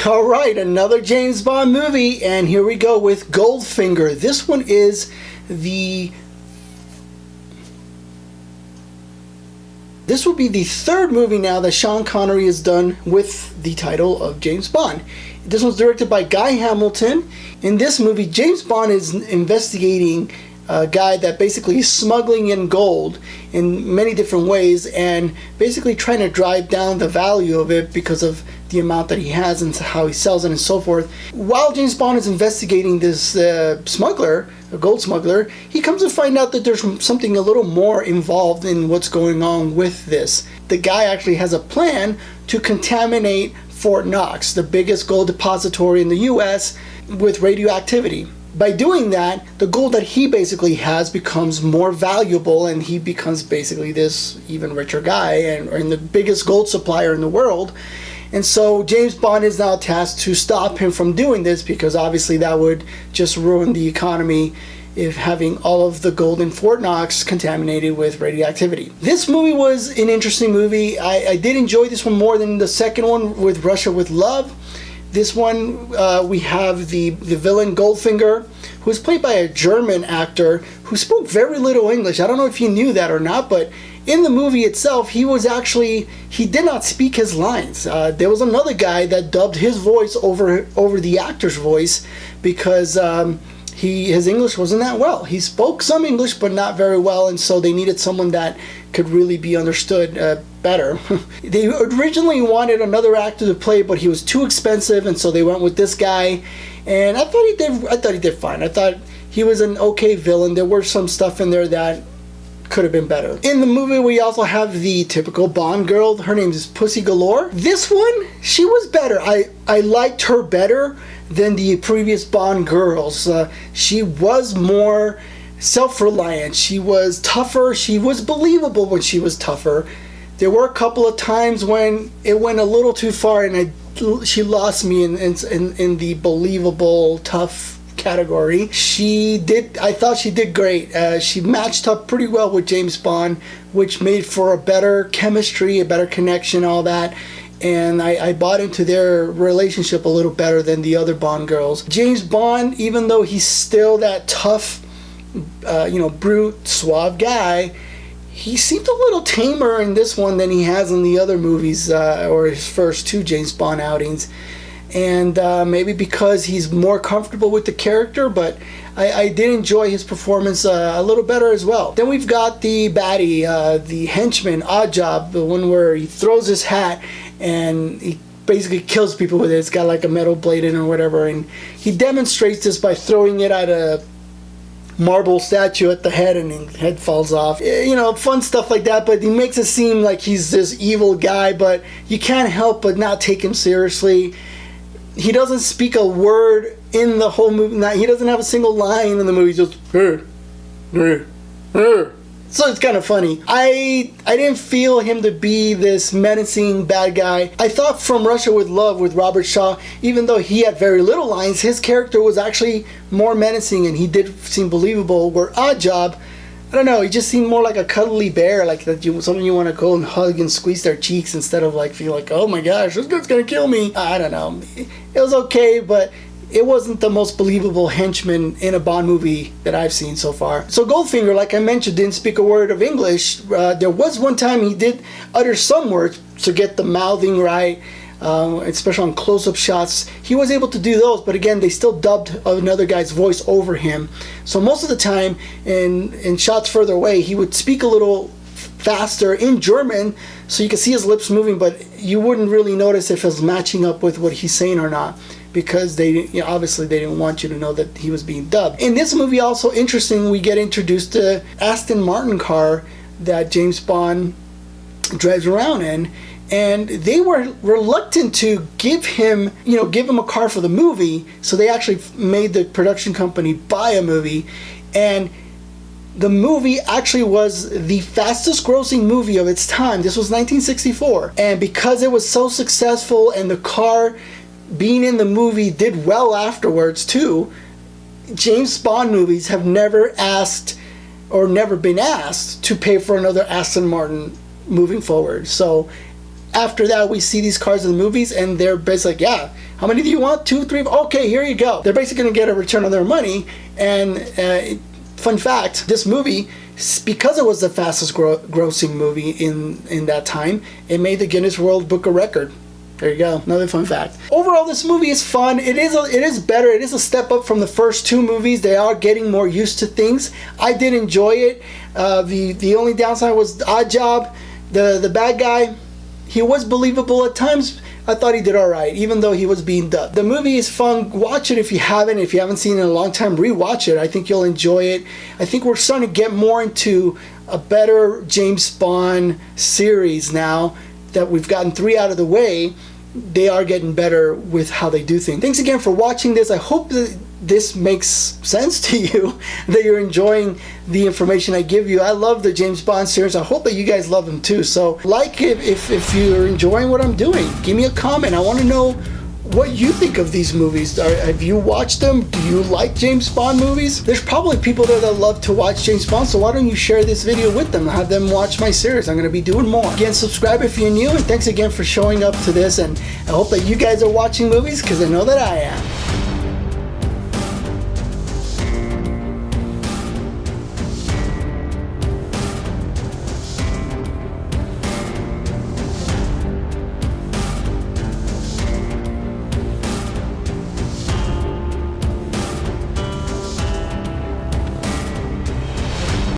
All right, another James Bond movie, and here we go with Goldfinger. This one is This will be the third movie now that Sean Connery has done with the title of James Bond. This one's directed by Guy Hamilton. In this movie, James Bond is investigating a guy that basically is smuggling in gold in many different ways and basically trying to drive down the value of it because of the amount that he has and how he sells it and so forth. While James Bond is investigating this smuggler, a gold smuggler, he comes to find out that there's something a little more involved in what's going on with this. The guy actually has a plan to contaminate Fort Knox, the biggest gold depository in the US, with radioactivity. By doing that, the gold that he basically has becomes more valuable, and he becomes basically this even richer guy and the biggest gold supplier in the world. And so James Bond is now tasked to stop him from doing this, because obviously that would just ruin the economy if having all of the gold in Fort Knox contaminated with radioactivity. This movie was an interesting movie. I did enjoy this one more than the second one with Russia with Love. This one, we have the villain Goldfinger, who is played by a German actor who spoke very little English. I don't know if you knew that or not, but in the movie itself, he did not speak his lines. There was another guy that dubbed his voice over the actor's voice because his English wasn't that well. He spoke some English, but not very well, and so they needed someone that could really be understood better. They originally wanted another actor to play, but he was too expensive, and so they went with this guy. And I thought he did fine. I thought he was an okay villain. There were some stuff in there that could have been better. In the movie, we also have the typical Bond girl. Her name is Pussy Galore. This one, she was better. I liked her better than the previous Bond girls. She was more self-reliant. She was tougher. She was believable when she was tougher. There were a couple of times when it went a little too far, and she lost me in the believable tough category. I thought she did great. She matched up pretty well with James Bond, which made for a better chemistry, a better connection, all that. And I bought into their relationship a little better than the other Bond girls. James Bond, even though he's still that tough, brute, suave guy, he seemed a little tamer in this one than he has in the other movies, or his first two James Bond outings. And maybe because he's more comfortable with the character, but I did enjoy his performance a little better as well. Then we've got the baddie, the henchman, Oddjob, the one where he throws his hat and he basically kills people with it. It's got like a metal blade in it or whatever, and he demonstrates this by throwing it at a marble statue at the head, and the head falls off. Fun stuff like that, but he makes it seem like he's this evil guy, but you can't help but not take him seriously. He doesn't speak a word in the whole movie. He doesn't have a single line in the movie. He's just so it's kind of funny. I didn't feel him to be this menacing bad guy. I thought from Russia with Love with Robert Shaw, even though he had very little lines, his character was actually more menacing and he did seem believable. Where Oddjob, I don't know, he just seemed more like a cuddly bear, like that someone you want to go and hug and squeeze their cheeks instead of like feel like, oh my gosh, this guy's gonna kill me. I don't know. It was okay, but it wasn't the most believable henchman in a Bond movie that I've seen so far. So Goldfinger, like I mentioned, didn't speak a word of English. There was one time he did utter some words to get the mouthing right, especially on close-up shots. He was able to do those, but again, they still dubbed another guy's voice over him. So most of the time, in shots further away, he would speak a little faster in German, so you could see his lips moving, but you wouldn't really notice if it was matching up with what he's saying or not, because obviously they didn't want you to know that he was being dubbed. In this movie, also interesting, we get introduced to Aston Martin car that James Bond drives around in, and they were reluctant to give him a car for the movie, so they actually made the production company buy a movie, and the movie actually was the fastest grossing movie of its time. This was 1964, and because it was so successful and the car being in the movie did well afterwards too, James Bond movies have never been asked to pay for another Aston Martin moving forward. So after that, we see these cars in the movies, and they're basically like, yeah, how many do you want? 2, 3? Okay, here you go. They're basically going to get a return on their money. And fun fact, this movie, because it was the fastest grossing movie in that time, it made the Guinness World Book of Record. There you go, another fun fact. Overall, this movie is fun. It is better. It is a step up from the first 2 movies. They are getting more used to things. I did enjoy it. The only downside was the odd job. The bad guy, he was believable at times. I thought he did all right, even though he was being dubbed. The movie is fun. Watch it if you haven't. If you haven't seen it in a long time, rewatch it. I think you'll enjoy it. I think we're starting to get more into a better James Bond series now that we've gotten 3 out of the way. They are getting better with how they do things. Thanks again for watching this. I hope that this makes sense to you, that you're enjoying the information I give you. I love the James Bond series. I hope that you guys love them too. So like it if you're enjoying what I'm doing. Give me a comment. I want to know what you think of these movies. Have you watched them? Do you like James Bond movies? There's probably people there that love to watch James Bond, so why don't you share this video with them? Have them watch my series. I'm going to be doing more. Again, subscribe if you're new, and thanks again for showing up to this, and I hope that you guys are watching movies, because I know that I am.